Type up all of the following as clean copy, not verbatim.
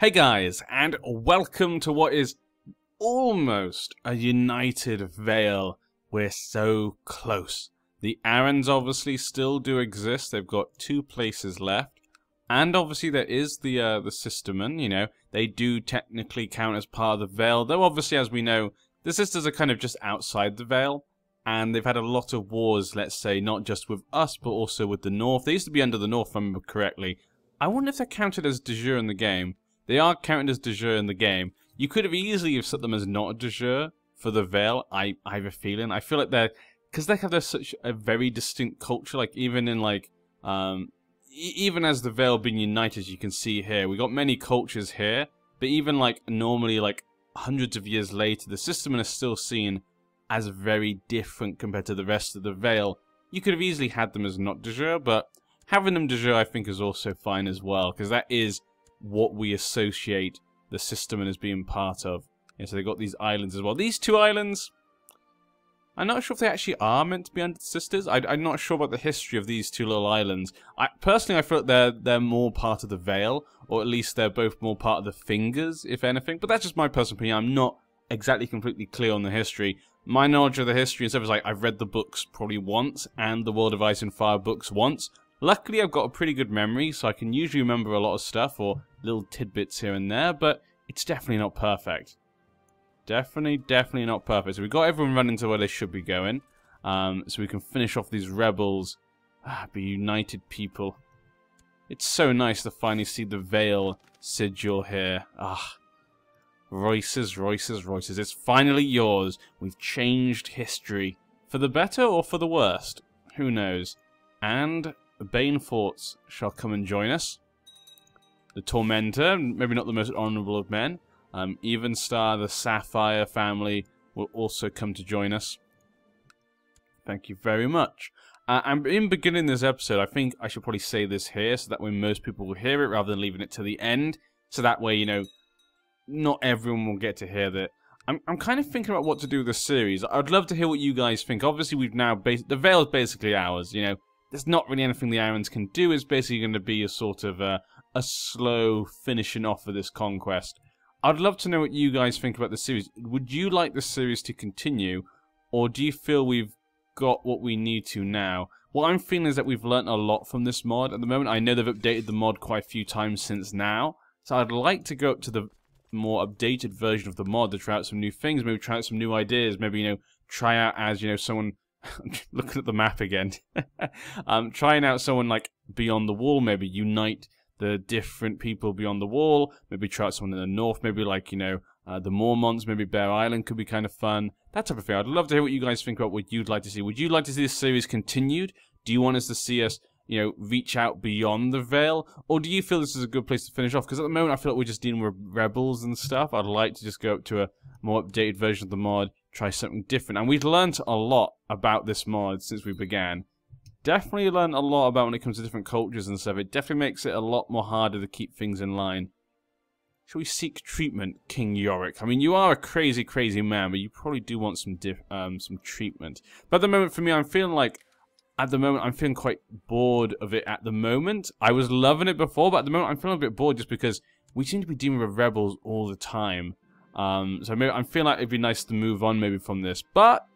Hey guys, and welcome to what is almost a united Vale. We're so close. The Arons obviously still do exist. They've got 2 places left. And obviously there is the Sistermen, you know. They do technically count as part of the Vale. Though obviously, as we know, the Sisters are kind of just outside the Vale. And they've had a lot of wars, let's say, not just with us, but also with the North. They used to be under the North, if I remember correctly. I wonder if they're counted as de jure in the game. They are counted as de jure in the game. You could have easily have set them as not de jure for the Vale, I have a feeling. I feel like they're... because they have such a very distinct culture, like, even in, like... even as the Vale being united, you can see here, we got many cultures here, but even, like, normally, like, hundreds of years later, the Sistermen are still seen as very different compared to the rest of the Vale. You could have easily had them as not de jure, but having them de jure, I think, is also fine as well, because that is what we associate the Sistermen as being part of. Yeah, so they've got these islands as well. These 2 islands, I'm not sure if they actually are meant to be under the Sisters. I'm not sure about the history of these 2 little islands. Personally, I feel like they're more part of the Vale, or at least they're both more part of the Fingers, if anything. But that's just my personal opinion. I'm not exactly completely clear on the history. My knowledge of the history and stuff is like, I've read the books probably once, and the World of Ice and Fire books once. Luckily, I've got a pretty good memory, so I can usually remember a lot of stuff, or little tidbits here and there, but it's definitely not perfect. Definitely not perfect. So we've got everyone running to where they should be going, so we can finish off these rebels. Be united people. It's so nice to finally see the Vale sigil here. Royces. It's finally yours. We've changed history. For the better or for the worst? Who knows? And the Bane Forts shall come and join us. The Tormentor, maybe not the most honourable of men. Evenstar, the Sapphire family will also come to join us. Thank you very much. And in beginning this episode, I think I should probably say this here, so that way most people will hear it, rather than leaving it to the end. So that way, you know, not everyone will get to hear that. I'm kind of thinking about what to do with this series. I'd love to hear what you guys think. Obviously, we've now... the Vale is basically ours, you know. There's not really anything the Arons can do. It's basically going to be a sort of a slow finishing off of this conquest. I'd love to know what you guys think about the series. Would you like the series to continue, or do you feel we've got what we need to now? What I'm feeling is that we've learnt a lot from this mod at the moment. I know they've updated the mod quite a few times since now, so I'd like to go up to the more updated version of the mod to try out some new things, maybe try out some new ideas, maybe, you know, try out as, you know, someone... looking at the map again. Trying out someone like Beyond the Wall, maybe unite the different people beyond the wall, maybe try out someone in the north, maybe like, you know, the Mormonts, maybe Bear Island could be kind of fun, that type of thing. I'd love to hear what you guys think about what you'd like to see. Would you like to see this series continued? Do you want us to see us, you know, reach out beyond the Vale? Or do you feel this is a good place to finish off? Because at the moment I feel like we're just dealing with rebels and stuff. I'd like to just go up to a more updated version of the mod, try something different. And we've learnt a lot about this mod since we began. Definitely learned a lot about when it comes to different cultures and stuff. It definitely makes it a lot more harder to keep things in line. Shall we seek treatment, King Yorick? I mean, you are a crazy, crazy man, but you probably do want some treatment. But at the moment, for me, I'm feeling like, at the moment, I'm feeling quite bored of it at the moment. I was loving it before, but at the moment, I'm feeling a bit bored just because we seem to be dealing with rebels all the time. So maybe I'm feeling like it'd be nice to move on maybe from this, but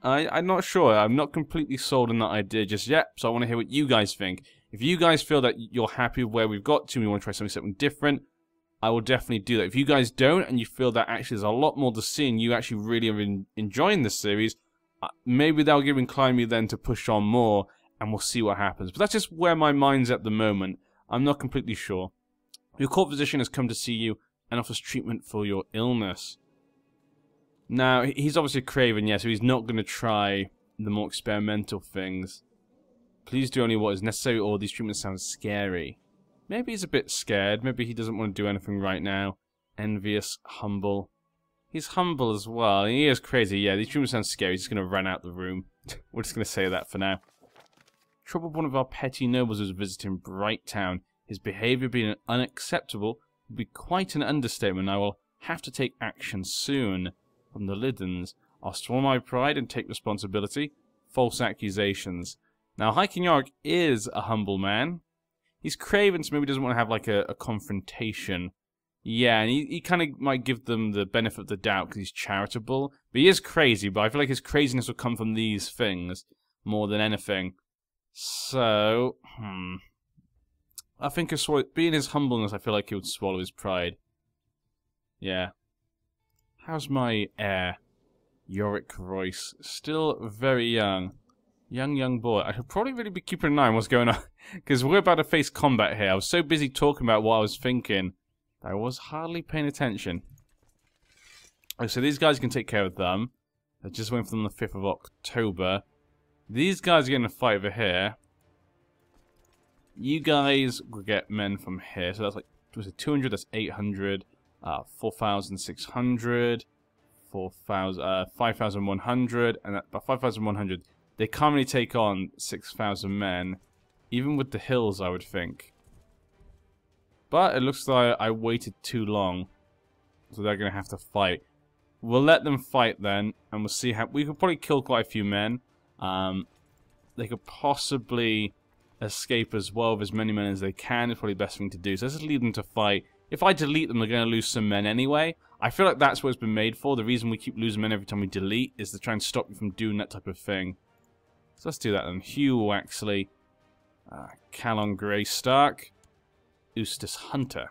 I'm not sure. I'm not completely sold on that idea just yet, so I want to hear what you guys think. If you guys feel that you're happy with where we've got to and you want to try something different, I will definitely do that. If you guys don't and you feel that actually there's a lot more to see and you actually really are enjoying this series, maybe that'll incline me then to push on more and we'll see what happens. But that's just where my mind's at the moment. I'm not completely sure. Your court physician has come to see you and offers treatment for your illness. Now, he's obviously a craven, yeah, so he's not going to try the more experimental things. Please do only what is necessary, or these treatments sound scary. Maybe he's a bit scared. Maybe he doesn't want to do anything right now. Envious, humble. He's humble as well. He is crazy, yeah, these treatments sound scary. He's just going to run out the room. We're just going to say that for now. Troubled one of our petty nobles who was visiting Brighttown. His behavior being unacceptable would be quite an understatement. I will have to take action soon. From the Lidens, I'll swallow my pride and take responsibility. False accusations. Now, High King Yorick is a humble man. He's craven, so maybe he doesn't want to have like a confrontation. Yeah, and he kind of might give them the benefit of the doubt because he's charitable. But he is crazy, but I feel like his craziness will come from these things more than anything. So, I think being his humbleness, I feel like he would swallow his pride. Yeah. How's my heir? Yorick Royce. Still very young. Young boy. I should probably really be keeping an eye on what's going on. Because we're about to face combat here. I was so busy talking about what I was thinking. I was hardly paying attention. Oh, so these guys can take care of them. I just went from the 5th of October. These guys are getting a fight over here. You guys will get men from here. So that's like, was it 200? That's 800. 4,600. 5,100. And about 5,100. They can't really take on 6,000 men. Even with the hills, I would think. But it looks like I waited too long. So they're going to have to fight. We'll let them fight then. And we'll see how... We could probably kill quite a few men. They could possibly escape as well with as many men as they can. It's probably the best thing to do. So let's just leave them to fight. If I delete them, they're going to lose some men anyway. I feel like that's what it's been made for. The reason we keep losing men every time we delete is to try and stop you from doing that type of thing. So let's do that then. Hugh Waxley. Callon Grey Stark. Eustace Hunter.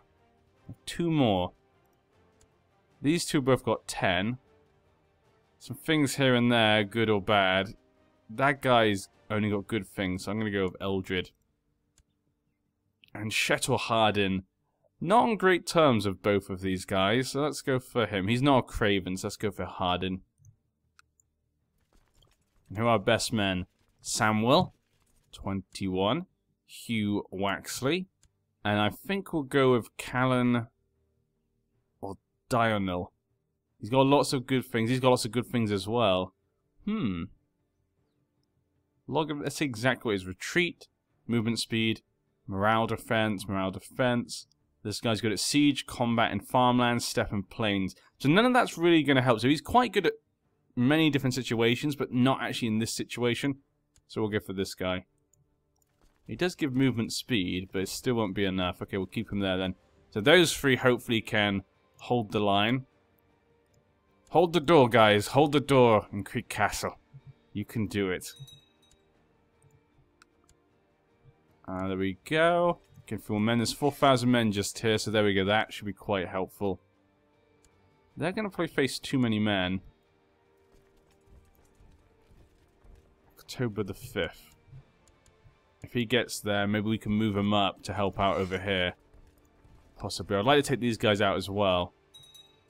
2 more. These two both got 10. Some things here and there, good or bad. That guy's only got good things, so I'm going to go with Eldred. And Shettle Hardin. Not on great terms of both of these guys, so let's go for him. He's not a Craven, so let's go for Hardin. And who are our best men? Samuel, 21. Hugh Waxley. And I think we'll go with Callan or Dionel. He's got lots of good things. He's got lots of good things as well. Let's see exactly what his retreat, movement speed, morale defense. This guy's good at siege, combat, and farmlands, steppe, and plains. So none of that's really going to help. So he's quite good at many different situations, but not actually in this situation. So we'll go for this guy. He does give movement speed, but it still won't be enough. Okay, we'll keep him there then. So those 3 hopefully can hold the line. Hold the door, guys. Hold the door in Creek Castle. You can do it. There we go. Okay, 4 men. There's 4,000 men just here, so there we go. That should be quite helpful. They're going to probably face too many men. October the 5th. If he gets there, maybe we can move him up to help out over here. Possibly. I'd like to take these guys out as well.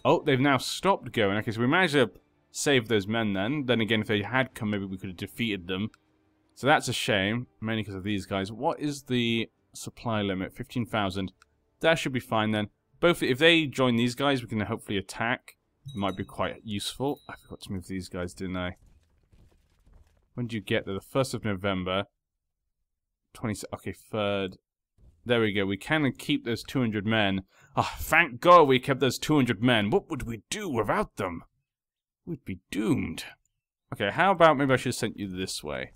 Oh, they've now stopped going. Okay, so we managed to save those men then. Then again, if they had come, maybe we could have defeated them. So that's a shame, mainly because of these guys. What is the supply limit? 15,000. That should be fine then. Both, if they join these guys, we can hopefully attack. It might be quite useful. I forgot to move these guys, didn't I? When did you get there? The 1st of November. 20. Okay, 3rd. There we go. We can keep those 200 men. Oh, thank God we kept those 200 men. What would we do without them? We'd be doomed. Okay, how about maybe I should have sent you this way?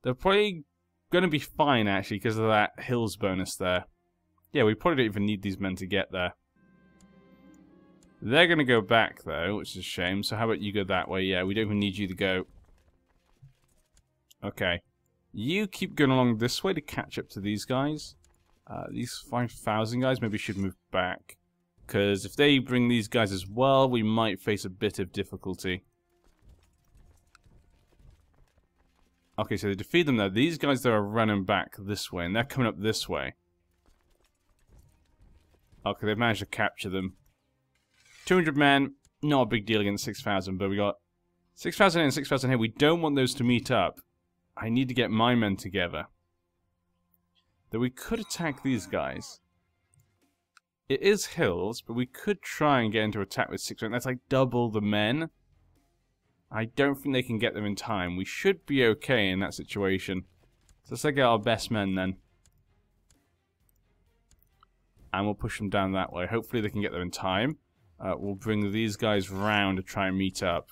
They're probably going to be fine, actually, because of that hills bonus there. Yeah, we probably don't even need these men to get there. They're going to go back, though, which is a shame. So how about you go that way? Yeah, we don't even need you to go. Okay. You keep going along this way to catch up to these guys. These 5,000 guys maybe should move back. Because if they bring these guys as well, we might face a bit of difficulty. Okay, so they defeat them there. These guys, though, are running back this way, and they're coming up this way. Okay, they've managed to capture them. 200 men, not a big deal against 6,000, but we got 6,000 and 6,000 here. We don't want those to meet up. I need to get my men together. Though we could attack these guys. It is hills, but we could try and get into attack with 6,000. That's like double the men. I don't think they can get them in time. We should be okay in that situation. So let's get our best men then. And we'll push them down that way. Hopefully they can get there in time. We'll bring these guys round to try and meet up.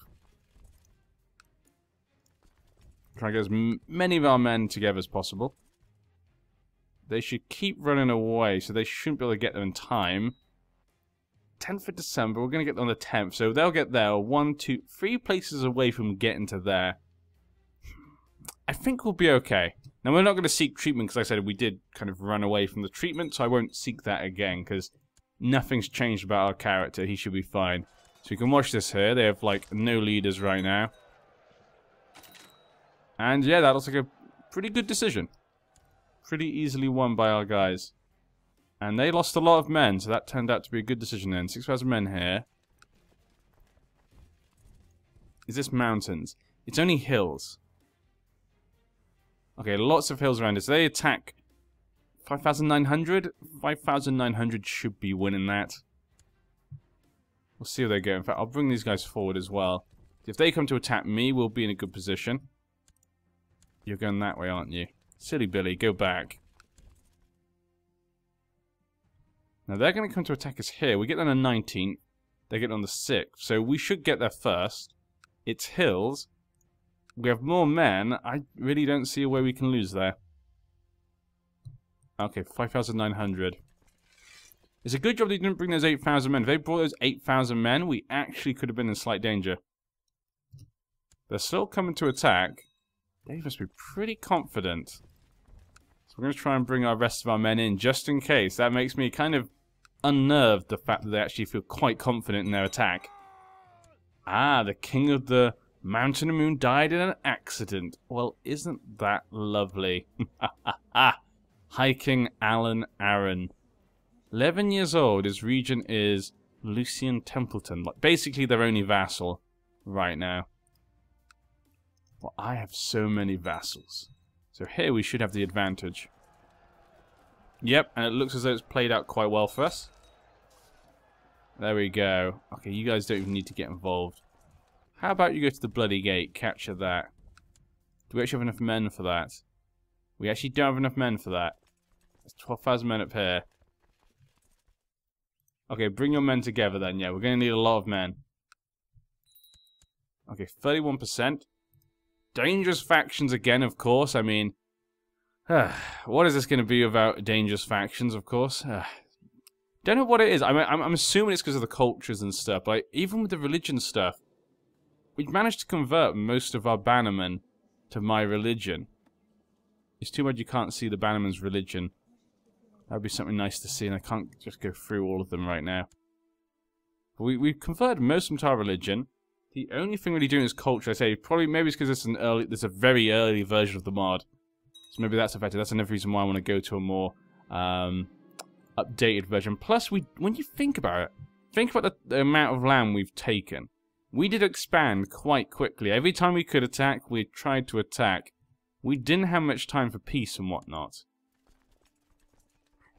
Try and get as many of our men together as possible. They should keep running away, so they shouldn't be able to get there in time. 10th of December, we're going to get on the 10th, so they'll get there 1, 2, 3 places away from getting to there. I think we'll be okay. Now, we're not going to seek treatment, because like I said, we did kind of run away from the treatment, so I won't seek that again, because nothing's changed about our character. He should be fine. So we can watch this here. They have, like, no leaders right now. And yeah, that looks like a pretty good decision. Pretty easily won by our guys. And they lost a lot of men, so that turned out to be a good decision then. 6,000 men here. Is this mountains? It's only hills. Okay, lots of hills around us. They attack 5,900? 5,900 should be winning that. We'll see how they go. In fact, I'll bring these guys forward as well. If they come to attack me, we'll be in a good position. You're going that way, aren't you? Silly Billy, go back. Now, they're going to come to attack us here. We get on the 19th. They get on the 6th. So we should get there first. It's hills. We have more men. I really don't see a way we can lose there. Okay, 5,900. It's a good job they didn't bring those 8,000 men. If they brought those 8,000 men, we actually could have been in slight danger. They're still coming to attack. They must be pretty confident. So we're going to try and bring our rest of our men in, just in case. That makes me kind of unnerved, the fact that they actually feel quite confident in their attack. Ah, the king of the Mountain and Moon died in an accident. Well, isn't that lovely? High King Alan Aaron. 11 years old. His regent is Lucian Templeton. Like, basically their only vassal right now. Well, I have so many vassals. So here we should have the advantage. Yep, and it looks as though it's played out quite well for us. There we go. Okay, you guys don't even need to get involved. How about you go to the Bloody Gate, capture that? Do we actually have enough men for that? We actually don't have enough men for that. There's 12,000 men up here. Okay, bring your men together then. Yeah, we're going to need a lot of men. Okay, 31%. Dangerous factions again, of course. I mean, what is this going to be about dangerous factions, of course? Don't know what it is. I'm assuming it's because of the cultures and stuff. But even with the religion stuff, we've managed to convert most of our bannermen to my religion. It's too bad you can't see the bannerman's religion. That would be something nice to see, and I can't just go through all of them right now. But we've converted most of them to our religion. The only thing really doing is culture. I say probably maybe it's because it's a very early version of the mod, so maybe that's affected. That's another reason why I want to go to a more updated version. Plus, when you think about it, think about the amount of land we've taken. We did expand quite quickly. Every time we could attack, we tried to attack. We didn't have much time for peace and whatnot.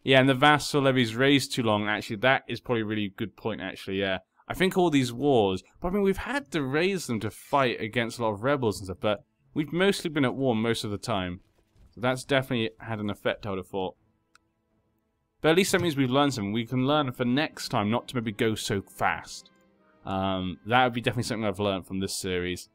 Yeah, and the vassal levies raised too long. Actually, that is probably a really good point, actually, yeah. I think all these wars, but I mean, we've had to raise them to fight against a lot of rebels and stuff, but we've mostly been at war most of the time. So that's definitely had an effect, I would have thought. But at least that means we've learned something. We can learn for next time not to maybe go so fast. That would be definitely something I've learned from this series.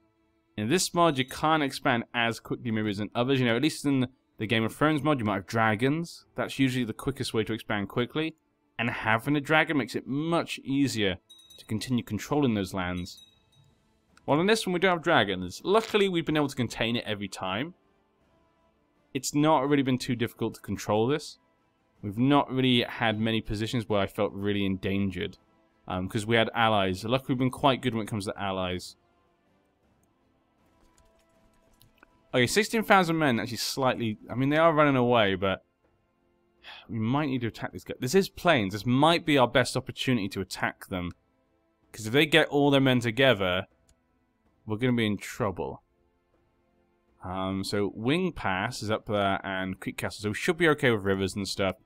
In this mod, you can't expand as quickly maybe as in others. You know, at least in the Game of Thrones mod, you might have dragons. That's usually the quickest way to expand quickly. And having a dragon makes it much easier to continue controlling those lands. While in this one, we don't have dragons. Luckily, we've been able to contain it every time. It's not really been too difficult to control this. We've not really had many positions where I felt really endangered. Because we had allies. Luckily, we've been quite good when it comes to allies. Okay, 16,000 men, actually slightly... I mean, they are running away, but... we might need to attack these guys. This is plains. This might be our best opportunity to attack them. Because if they get all their men together, we're going to be in trouble. So, Wing Pass is up there, and Creek Castle. So we should be okay with rivers and stuff.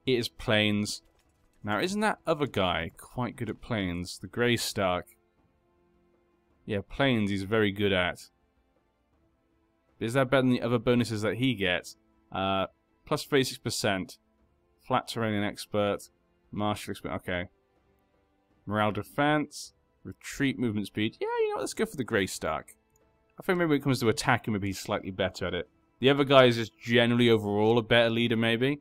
It is plains. Now, isn't that other guy quite good at plains? The Grey Stark. Yeah, plains he's very good at. Is that better than the other bonuses that he gets? Plus 36%. Flat terrain expert. Martial expert. Okay. Morale defense. Retreat movement speed. Yeah, you know what? Let's go for the Grey Stark. I think maybe when it comes to attacking, maybe he's slightly better at it. The other guy is just generally overall a better leader, maybe.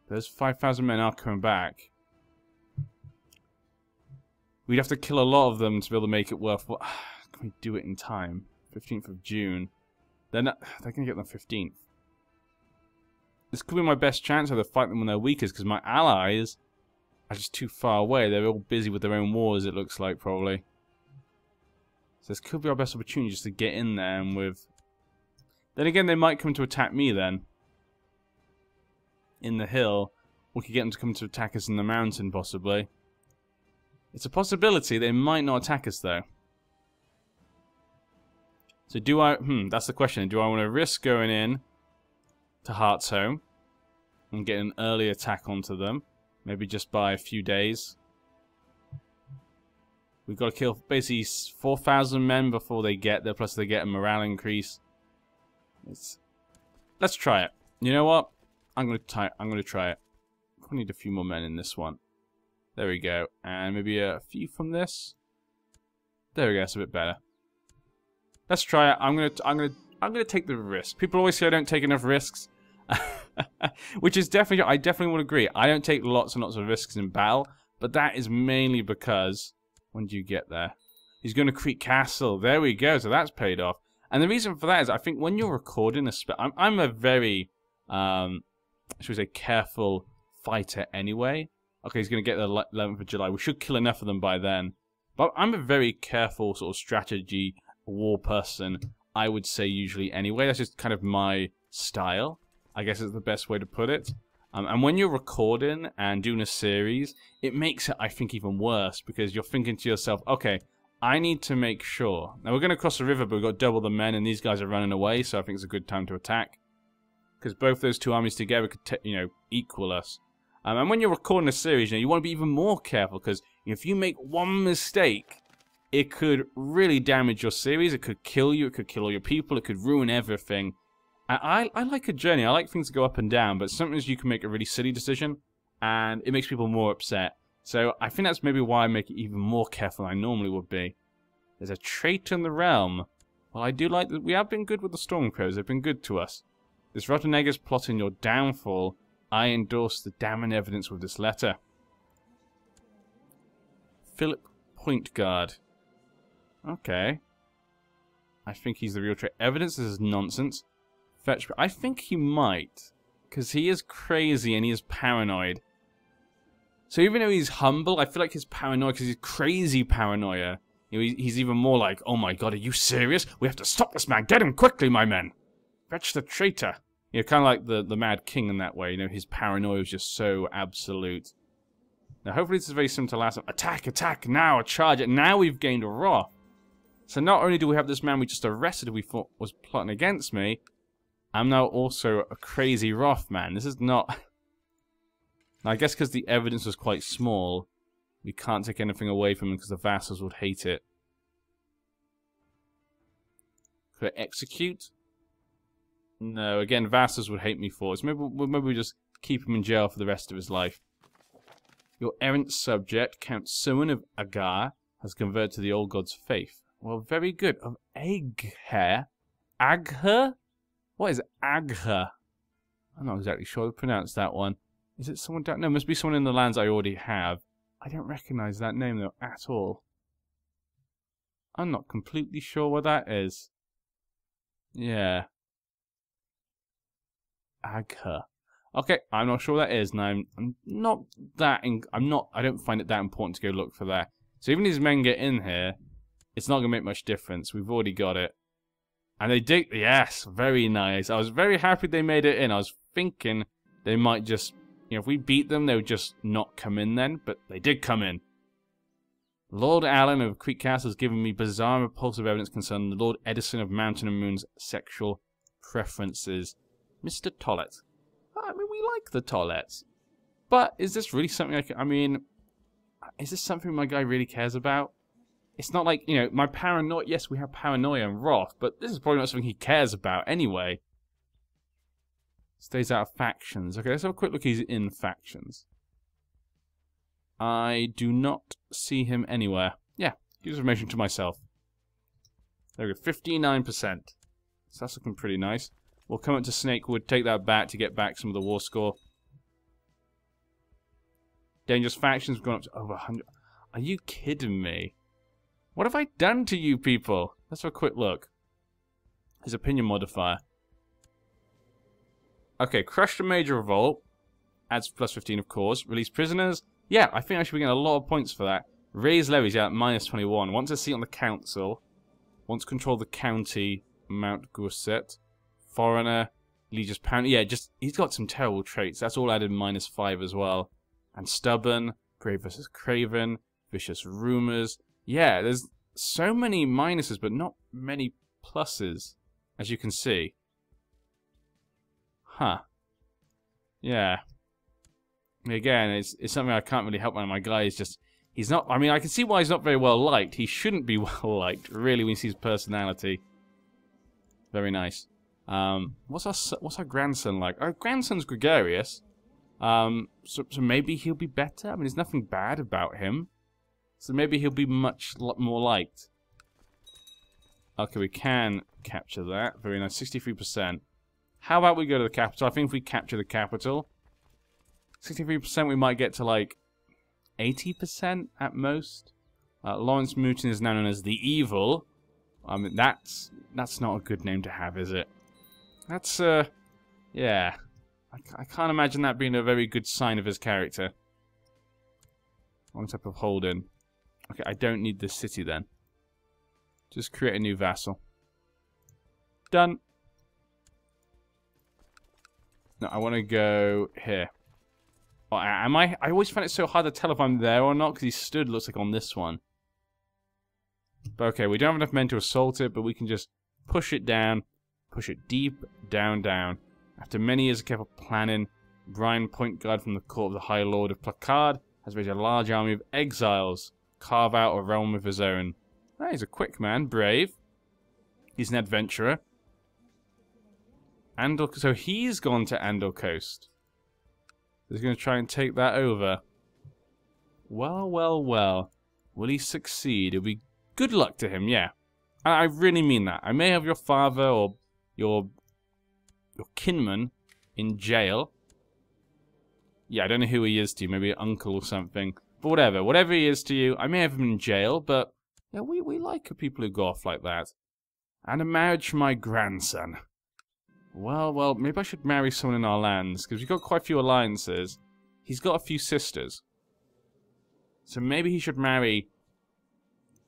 Those 5,000 men are coming back. We'd have to kill a lot of them to be able to make it worthwhile. Can we do it in time? 15th of June. They're going to get on the 15th. This could be my best chance to fight them when they're weakest, because my allies are just too far away. They're all busy with their own wars, it looks like, probably. So this could be our best opportunity just to get in there and with... Then again, they might come to attack me then. In the hill. We could get them to come to attack us in the mountain, possibly. It's a possibility. They might not attack us, though. So do I... that's the question. Do I want to risk going in to Heart's Home and get an early attack onto them? Maybe just by a few days. We've got to kill basically 4,000 men before they get there, plus they get a morale increase. Let's try it. You know what? I'm gonna try it. We need a few more men in this one. There we go, and maybe a few from this. There we go. That's a bit better. Let's try it. I'm gonna take the risk. People always say I don't take enough risks, which is definitely, I definitely would agree. I don't take lots and lots of risks in battle, but that is mainly because when do you get there? He's going to Creek Castle. There we go. So that's paid off. And the reason for that is I think when you're recording I'm a very should we say careful fighter anyway. Okay, he's going to get the 11th of July. We should kill enough of them by then. But I'm a very careful sort of strategy war person, I would say usually anyway. That's just kind of my style, I guess is the best way to put it. And when you're recording and doing a series, it makes it, I think, even worse because you're thinking to yourself, okay, I need to make sure. Now, we're going to cross the river, but we've got double the men, and these guys are running away, so I think it's a good time to attack. Because both those two armies together could, equal us. And when you're recording a series, you want to be even more careful, because if you make one mistake, it could really damage your series. It could kill you. It could kill all your people. It could ruin everything. I like a journey. I like things to go up and down, but sometimes you can make a really silly decision, and it makes people more upset. So I think that's maybe why I make it even more careful than I normally would be. There's a traitor in the realm. Well, I do like that. We have been good with the Stormcrows. They've been good to us. This Rottenegger's plotting your downfall. I endorse the damning evidence with this letter. Philip Pointguard. Okay. I think he's the real traitor. Evidence, this is nonsense. Fetch. I think he might. Because he is crazy and he is paranoid. So even though he's humble, I feel like his paranoia, because he's crazy paranoia, he's even more like, oh my god, are you serious? We have to stop this man. Get him quickly, my men. Fetch the traitor. Kind of like the Mad King in that way. His paranoia is just so absolute. Now, hopefully this is very similar to last time. Attack, attack, now, charge it. Now we've gained a wrath. So not only do we have this man we just arrested who we thought was plotting against me, I'm now also a crazy wrath man. This is not... Now, I guess because the evidence was quite small, we can't take anything away from him because the vassals would hate it. Could I execute? No, again, vassals would hate me for it. So maybe we just keep him in jail for the rest of his life. Your errant subject, Count Simon of Agar, has converted to the old god's faith. Well, very good. Of Agher? Agher? What is Agher? I'm not exactly sure how to pronounce that one. Is it someone down? No, it must be someone in the lands I already have. I don't recognize that name, though, at all. I'm not completely sure what that is. Yeah. Agher. Okay, I'm not sure what that is, and I'm not that... I don't find it that important to go look for that. So even if these men get in here, it's not going to make much difference. We've already got it. And they did... Yes, very nice. I was very happy they made it in. I was thinking they might just... if we beat them, they would just not come in then, but they did come in. Lord Allen of Creek Castle has given me bizarre and repulsive evidence concerning the Lord Edison of Mountain and Moon's sexual preferences. Mr. Tollett. I mean, we like the Tollets. But is this really something is this something my guy really cares about? It's not like, my paranoia... Yes, we have paranoia and wrath, but this is probably not something he cares about anyway. Stays out of factions. Okay, let's have a quick look. He's in factions. I do not see him anywhere. Yeah, use information to myself. There we go, 59%. So that's looking pretty nice. We'll come up to Snakewood, take that back to get back some of the war score. Dangerous factions have gone up to over 100. Are you kidding me? What have I done to you people? Let's have a quick look. His opinion modifier. Okay, crush the major revolt. Adds plus 15, of course. Release prisoners. Yeah, I think I should be getting a lot of points for that. Raise levies, yeah, minus 21. Wants a seat on the council. Wants to control the county. Mount Gusset. Foreigner. Legis Pound. Yeah, just, he's got some terrible traits. That's all added minus 5 as well. And stubborn. Brave versus Craven. Vicious rumors. Yeah, there's so many minuses, but not many pluses, as you can see. Huh. Yeah. Again, it's something I can't really help. My guy is just, he's not, I mean, I can see why he's not very well liked. He shouldn't be well liked, really, when you see his personality. Very nice. What's our grandson like? Our grandson's gregarious. So maybe he'll be better. I mean, there's nothing bad about him. So maybe he'll be much more liked. Okay, we can capture that. Very nice, 63%. How about we go to the capital? I think if we capture the capital, 63%, we might get to like 80% at most. Lawrence Mouton is now known as the Evil. I mean, that's not a good name to have, is it? That's yeah. I can't imagine that being a very good sign of his character. One type of hold-in. Okay, I don't need this city then. Just create a new vassal. Done. No, I want to go here. Oh, am I? I always find it so hard to tell if I'm there or not, because he stood, looks like, on this one. But okay, we don't have enough men to assault it, but we can just push it down. Push it deep, down, down. After many years of careful planning, Brian, point guard from the court of the High Lord of Placard, has raised a large army of exiles. Carve out a realm of his own. Oh, he's a quick man, brave. He's an adventurer. Andal, so he's gone to Andal Coast. He's going to try and take that over. Well, well, well. Will he succeed? It'll be good luck to him, yeah. And I really mean that. I may have your father or your kinman in jail. Yeah, I don't know who he is to you. Maybe an uncle or something. But whatever. Whatever he is to you, I may have him in jail, but yeah, we like people who go off like that. And a marriage for my grandson. Well, maybe I should marry someone in our lands, because we've got quite a few alliances. He's got a few sisters. So maybe he should marry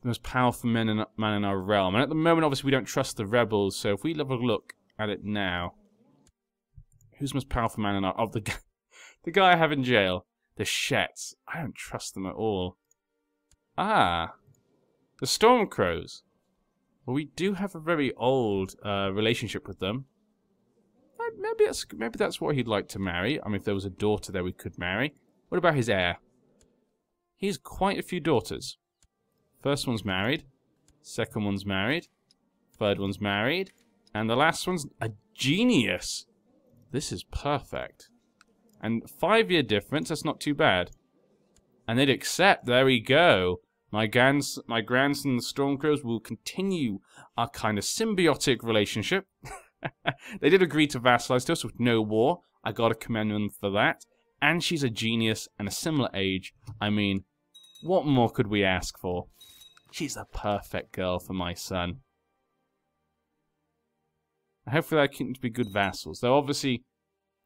the most powerful man in our realm. And at the moment, obviously, we don't trust the rebels, so if we have a look at it now... Who's the most powerful man in our... Oh, the guy I have in jail. The Shets. I don't trust them at all. Ah. The Stormcrows. Well, we do have a very old relationship with them. Maybe that's what he'd like to marry. I mean, if there was a daughter there we could marry. What about his heir? He has quite a few daughters. First one's married. Second one's married. Third one's married. And the last one's a genius. This is perfect. And 5-year difference, that's not too bad. And they'd accept. There we go. My grandson, the Stormcrows, will continue our kind of symbiotic relationship. They did agree to vassalize to us with no war. I gotta commend them for that. And she's a genius and a similar age. I mean, what more could we ask for? She's the perfect girl for my son. Hopefully they can be good vassals. Though obviously,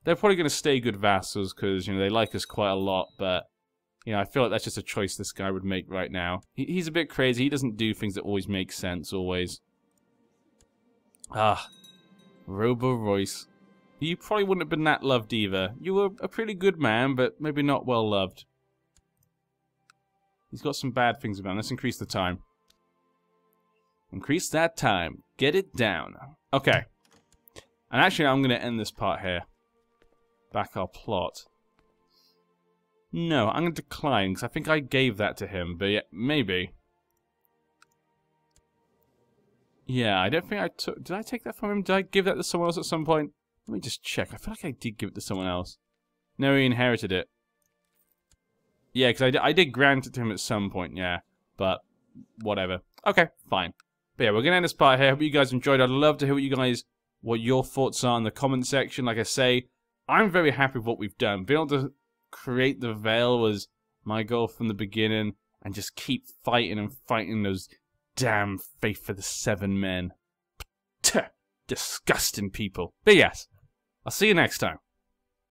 they're probably going to stay good vassals because, you know, they like us quite a lot. But, you know, I feel like that's just a choice this guy would make right now. He's a bit crazy. He doesn't do things that always make sense, always. Ah, Royce. You probably wouldn't have been that loved either. You were a pretty good man, but maybe not well loved. He's got some bad things about him. Let's increase the time. Increase that time. Get it down. Okay. And actually, I'm going to end this part here. Back our plot. No, I'm going to decline, because I think I gave that to him. But yeah, maybe. Yeah, I don't think I took... Did I take that from him? Did I give that to someone else at some point? Let me just check. I feel like I did give it to someone else. No, he inherited it. Yeah, because I did grant it to him at some point, yeah. But, whatever. Okay, fine. But yeah, we're going to end this part here. Hope you guys enjoyed. I'd love to hear what your thoughts are in the comment section. Like I say, I'm very happy with what we've done. Being able to create the veil was my goal from the beginning, and just keep fighting and fighting those damn Faith for the Seven men. Disgusting people. But yes, I'll see you next time.